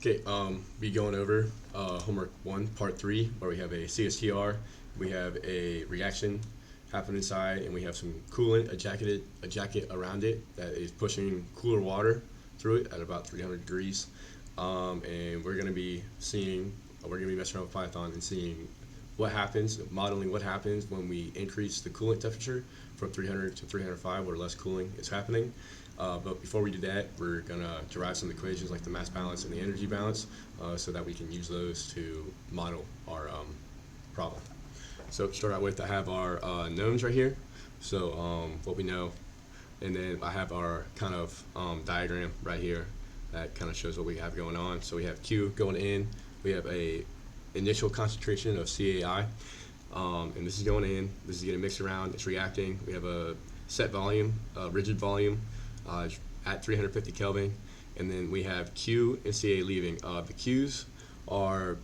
Okay, be going over homework 1, part 3, where we have a CSTR, we have a reaction happening inside, and we have some coolant, a jacket around it that is pushing cooler water through it at about 300 degrees. And we're going to be messing around with Python and seeing what happens, modeling what happens when we increase the coolant temperature from 300 to 305, where less cooling is happening. But before we do that, we're going to derive some equations like the mass balance and the energy balance so that we can use those to model our problem. So to start out with, I have our knowns right here, so what we know, and then I have our kind of diagram right here that kind of shows what we have going on. So we have Q going in, we have a initial concentration of CAI, and this is going in, this is getting mixed around, it's reacting. We have a set volume, rigid volume at 350 Kelvin, and then we have Q and CA leaving. The Q's are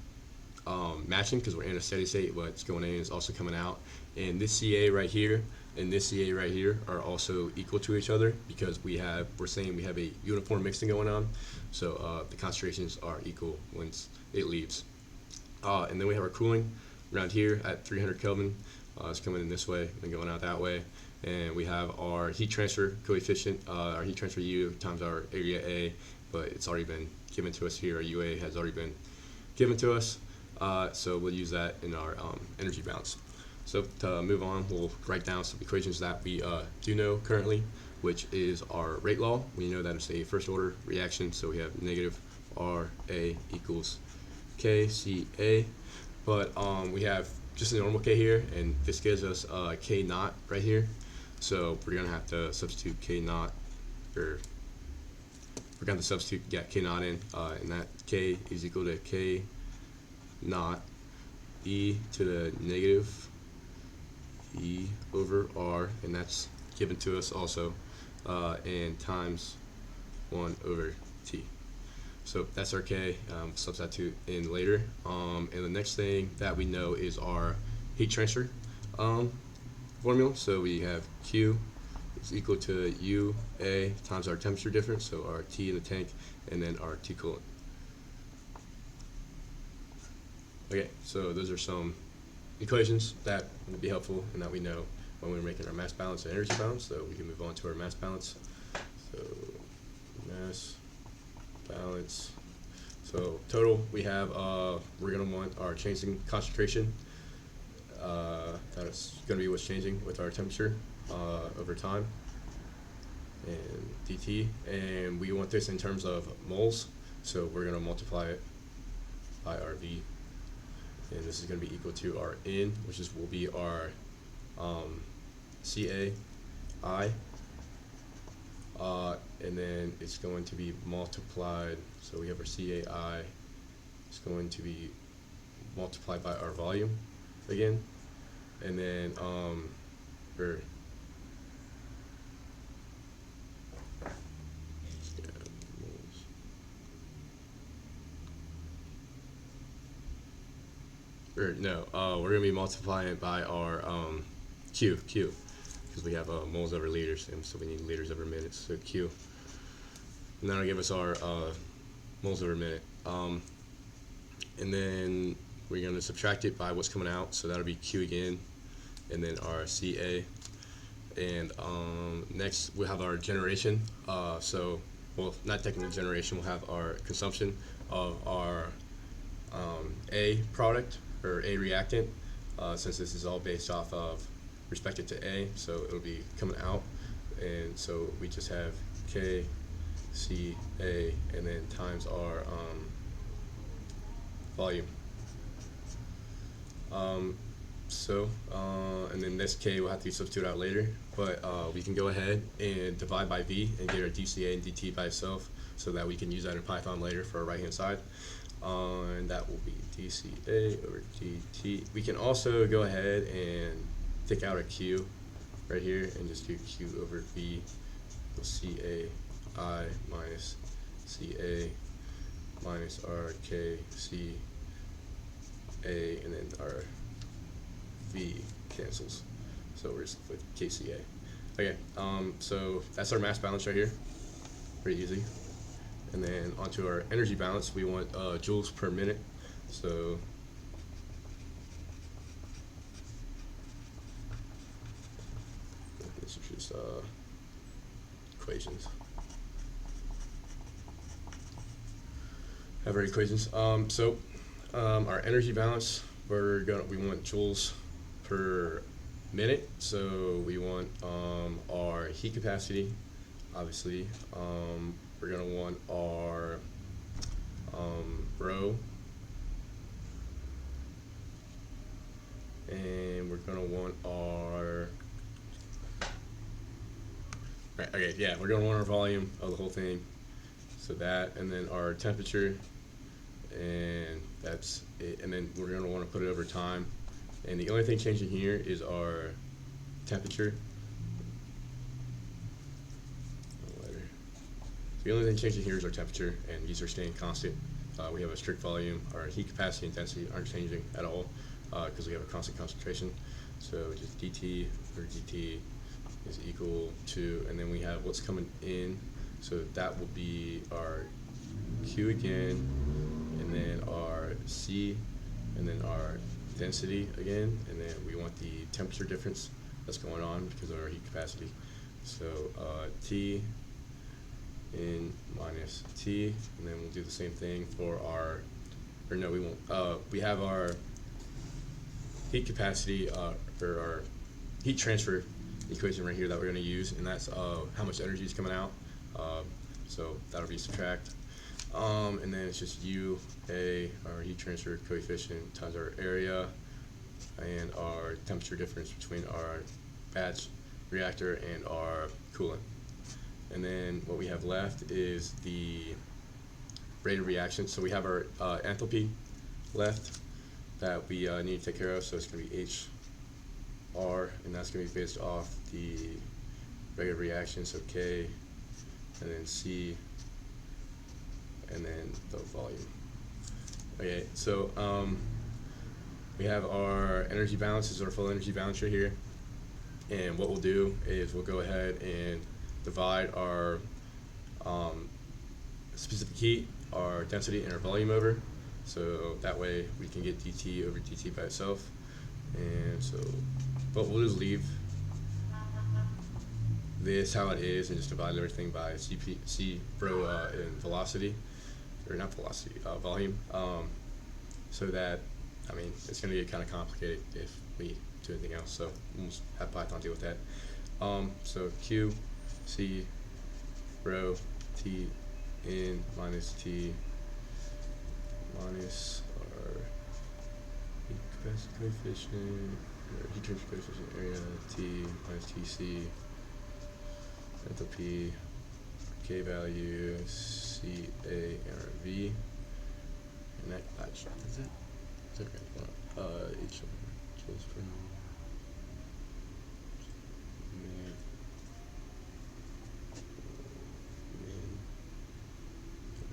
matching because we're in a steady state. What's going in is also coming out, and this CA right here and this CA right here are also equal to each other because we're saying we have a uniform mixing going on, so the concentrations are equal once it leaves. And then we have our cooling around here at 300 Kelvin. It's coming in this way and going out that way. And we have our heat transfer coefficient, our heat transfer U times our area A, but it's already been given to us here. Our UA has already been given to us, so we'll use that in our energy balance. So to move on, we'll write down some equations that we do know currently, which is our rate law. We know that it's a first order reaction, so we have negative RA equals KCA, but we have just a normal K here, and this gives us K naught right here. So we're gonna have to substitute K naught, or we're gonna substitute K naught in, and that K is equal to K naught e to the negative E over R, and that's given to us also, and times 1 over T. So that's our K, substitute in later. And the next thing that we know is our heat transfer formula. So we have Q is equal to UA times our temperature difference, so our T in the tank, and then our T coolant. Okay, so those are some equations that will be helpful and that we know when we're making our mass balance and energy balance. So we can move on to our mass balance. So mass balance. So total, we have we're gonna want our changing concentration. That's gonna be what's changing with our temperature over time, and dt. And we want this in terms of moles. So we're gonna multiply it by our V, and this is gonna be equal to our N, which will be our CAI. And then it's going to be multiplied, so we have our CAI, it's going to be multiplied by our volume again, and then we're going to be multiplying it by our Q, because we have moles over liters, and so we need liters over minutes, so Q. And that'll give us our moles over minute. And then we're going to subtract it by what's coming out, so that'll be Q again, and then our CA. And next we'll have our generation. So, well, not technically generation, we'll have our consumption of our A product, or A reactant, since this is all based off of respected to A, so it'll be coming out, and so we just have K C A and then times our volume. And then this K will have to be substituted out later, but we can go ahead and divide by V and get our dCA and dt by itself, so that we can use that in Python later for our right hand side. And that will be dCA over dt. We can also go ahead and take out a Q right here and just do Q over V equals CAI minus CA minus our KCA, and then our V cancels, so we're just with KCA. Okay, so that's our mass balance right here, pretty easy. And then onto our energy balance, we want joules per minute. So this is just equations. Have our equations. Our energy balance, we want joules per minute. So we want our heat capacity, obviously. We're gonna want our rho, and we're gonna want our we're gonna want our volume of the whole thing. So that, and then our temperature, and that's it. And then we're going to want to put it over time. And the only thing changing here is our temperature. The only thing changing here is our temperature, and these are staying constant. We have a strict volume. Our heat capacity and density aren't changing at all because we have a constant concentration. So just dT or dT is equal to, and then we have what's coming in. So that will be our Q again, and then our C, and then our density again, and then we want the temperature difference that's going on because of our heat capacity. So T in minus T, and then we'll do the same thing for our, or no, we won't. We have our heat capacity, or our heat transfer equation right here that we're going to use, and that's how much energy is coming out. So that'll be subtract. And then it's just UA, our heat transfer coefficient, times our area and our temperature difference between our batch reactor and our coolant. And then what we have left is the rate of reaction. So we have our enthalpy left that we need to take care of. So it's going to be HR, and that's going to be based off the rate of reaction. So K, and then C, and then the volume. Okay, so we have our energy balance. This is our full energy balance right here. And what we'll do is we'll go ahead and divide our specific heat, our density, and our volume over. So that way we can get dT over dt by itself. And so, but we'll just leave this how it is and just divide everything by C rho and velocity, or not velocity, volume. So that, I mean, it's going to get kind of complicated if we do anything else. So we'll just have Python deal with that. So Q, C, rho, T in minus T minus our heat capacity coefficient, or heat transfer coefficient, area, T minus TC, enthalpy, K value, CA, and our V, and that actually is it. Is that right? H joules per min,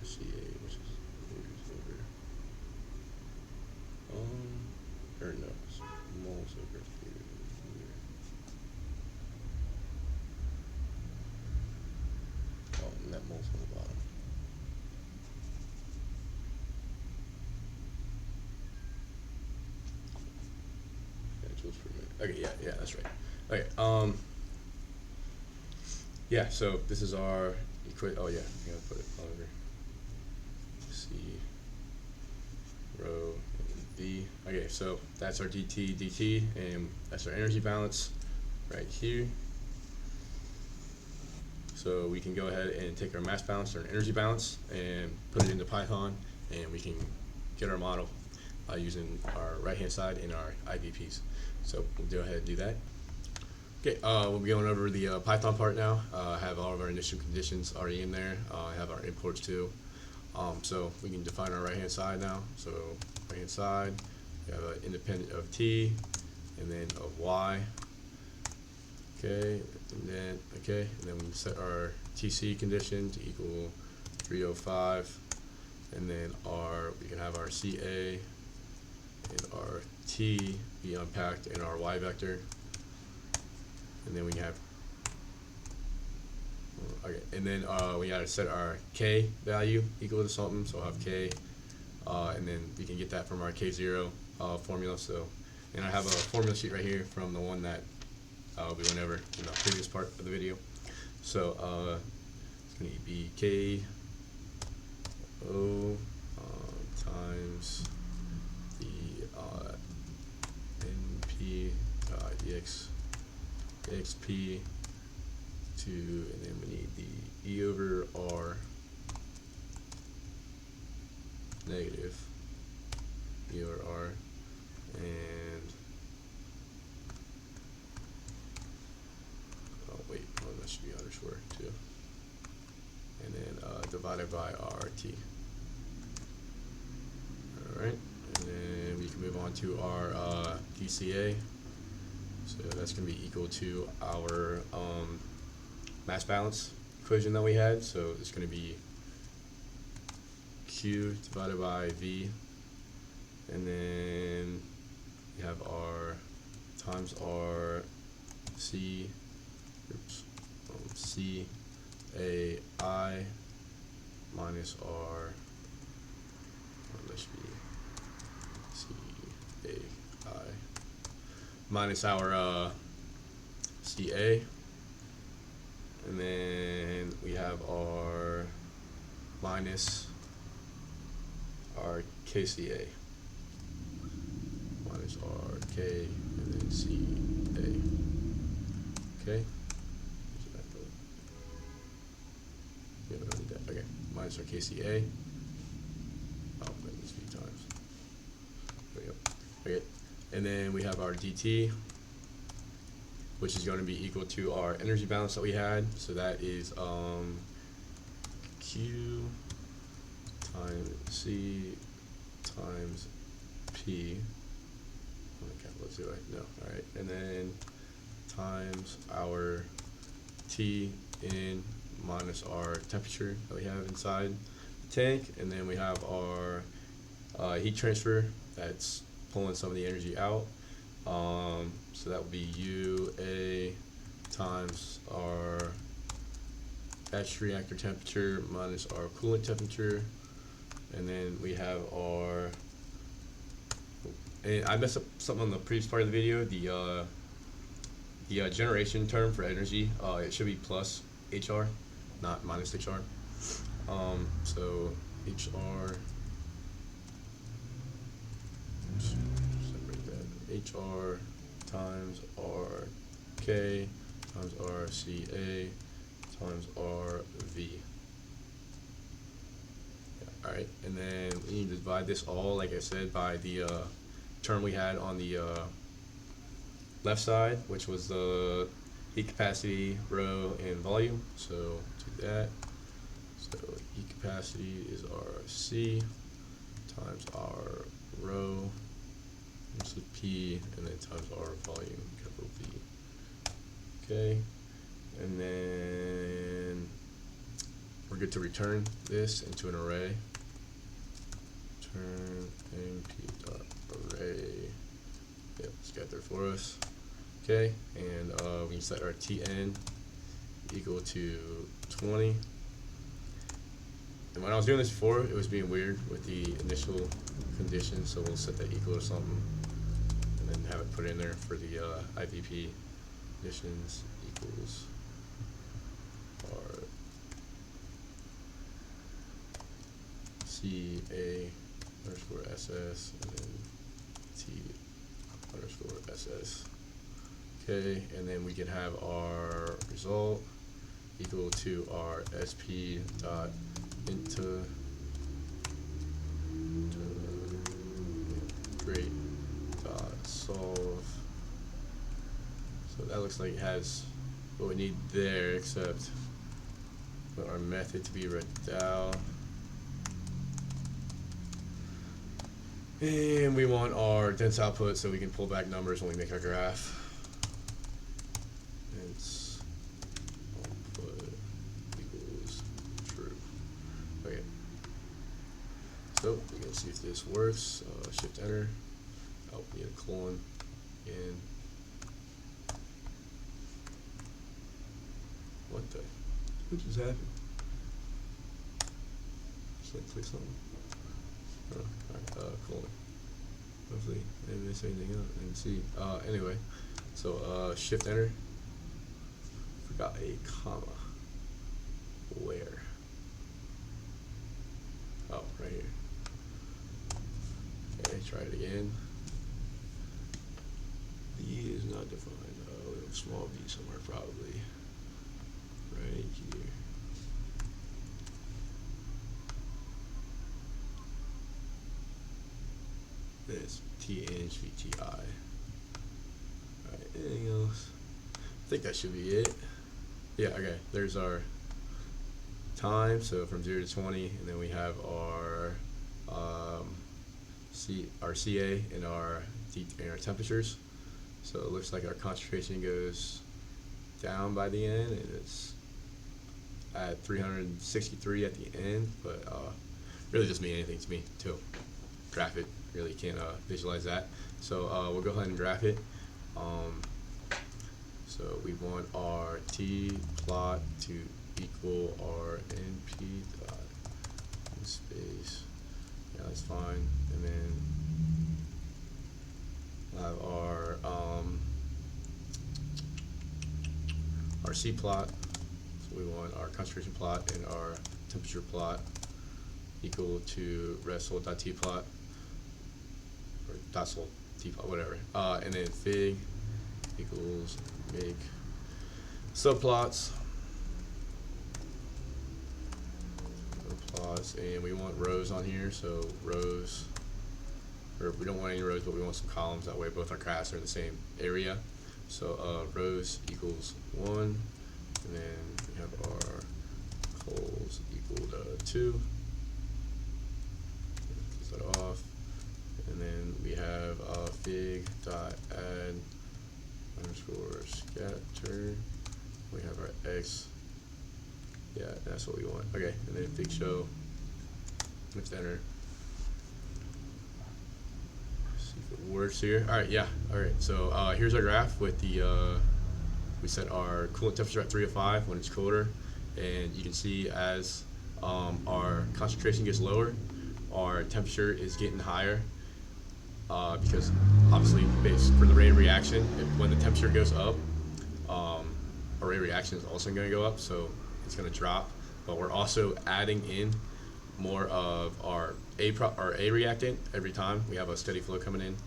CA, which is liters over, or no, it's moles over liter. Oh, net moles on the bottom. Yeah, joules per minute. Okay, yeah, that's right. Okay, yeah, so this is our oh yeah, I gotta put it over. C, rho, and V. Okay, so that's our dt, and that's our energy balance right here. So we can go ahead and take our mass balance or an energy balance and put it into Python, and we can get our model using our right-hand side and our IVPs. So we'll go ahead and do that. Okay, we'll be going over the Python part now. I have all of our initial conditions already in there. I have our imports too. So we can define our right-hand side now. So right-hand side, we have an independent of t, and then of y. Okay, and then we set our TC condition to equal 305, and then we can have our CA and our T be unpacked in our y vector, and then we have Okay, and then we gotta set our K value equal to something, so I'll have K, and then we can get that from our K0 formula. So, and I have a formula sheet right here from the one that we went over in the previous part of the video. So it's gonna be K O times the NP exp to, and then we need the E over R negative E over R, and that should be underscore too, and then divided by RT. Alright, and then we can move on to our DCA. So that's going to be equal to our mass balance equation that we had. So it's going to be Q divided by V, and then we have R times R C, C A I minus R, that should be C A I minus our CA, and then we have our minus our KCA, minus our K, and then CA. Okay. Yeah, we don't need that. Okay, minus our KCA. Oh, that needs to be times. There we go. Okay. And then we have our DT, which is going to be equal to our energy balance that we had. So that is Q times C times P. Let's do it. No. All right. And then times our T in minus our temperature that we have inside the tank, and then we have our heat transfer that's pulling some of the energy out. So that would be UA times our batch reactor temperature minus our coolant temperature, and then we have our, and I messed up something on the previous part of the video, the generation term for energy, it should be plus HR, not minus HR. So HR, separate that, HR times RK times RCA times RV. Yeah, alright, and then we need to divide this all, like I said, by the term we had on the left side, which was the heat capacity, rho, and volume. So do that. So heat capacity is our C times our rho, this is P, and then times our volume, capital V. Okay, and then we're good to return this into an array. Return np dot array. Yep, it's got there for us. Okay, and we can set our Tn equal to 20. And when I was doing this before, it was being weird with the initial condition, so we'll set that equal to something, and then have it put in there for the IVP conditions equals our CA underscore SS, and then T underscore SS. Okay, and then we can have our result equal to our SP dot into great dot solve. So that looks like it has what we need there, except for our method to be Redal. And we want our dense output so we can pull back numbers when we make our graph. Dense output equals true. Okay. So we can see if this works. Shift enter. Oh, we need a colon in. What the? What just happened? Just like click something. Oh, alright, cool. Hopefully I didn't miss anything up. I didn't see. Anyway, so shift enter. Forgot a comma. Where? Oh, right here. Okay, try it again. B is not defined. A little small b somewhere probably. Right here. This TNHVTI. Alright, anything else? I think that should be it. Yeah, okay. There's our time, so from 0 to 20, and then we have our CA and our temperatures. So it looks like our concentration goes down by the end, and it's at 363 at the end, but really doesn't mean anything to me to graph it. Really can't visualize that. So we'll go ahead and graph it. So we want our T plot to equal our NP dot in space. Yeah, that's fine. And then we'll have our C plot. So we want our concentration plot and our temperature plot equal to result.t plot or dot-sol t plot, whatever. And then fig equals make subplots. And we want rows on here, so rows, or we don't want any rows, but we want some columns, that way both our graphs are in the same area. So rows equals 1, and then we have our cols equal to 2. Close that off, and then we have fig dot add underscore scatter. We have our x. Yeah, that's what we want. Okay, and then fig show. Let's enter. See if it works here. All right, yeah. All right. So here's our graph with the. We set our coolant temperature at 305 when it's colder, and you can see as our concentration gets lower, our temperature is getting higher. Because obviously, for the rate of reaction, when the temperature goes up, our rate of reaction is also going to go up. So it's going to drop, but we're also adding in more of our A reactant every time. We have a steady flow coming in,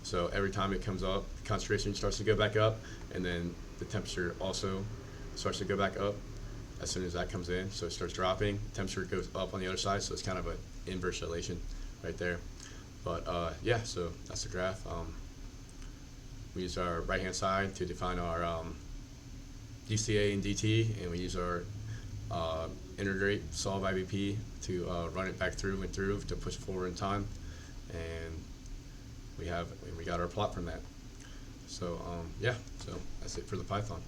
so every time it comes up, the concentration starts to go back up, and then the temperature also starts to go back up as soon as that comes in. So it starts dropping, temperature goes up on the other side, so it's kind of an inverse relation right there. But yeah, so that's the graph. We use our right hand side to define our dCA and dt, and we use our integrate solve IBP to run it back through and through to push forward in time, and we got our plot from that. So yeah, so that's it for the Python.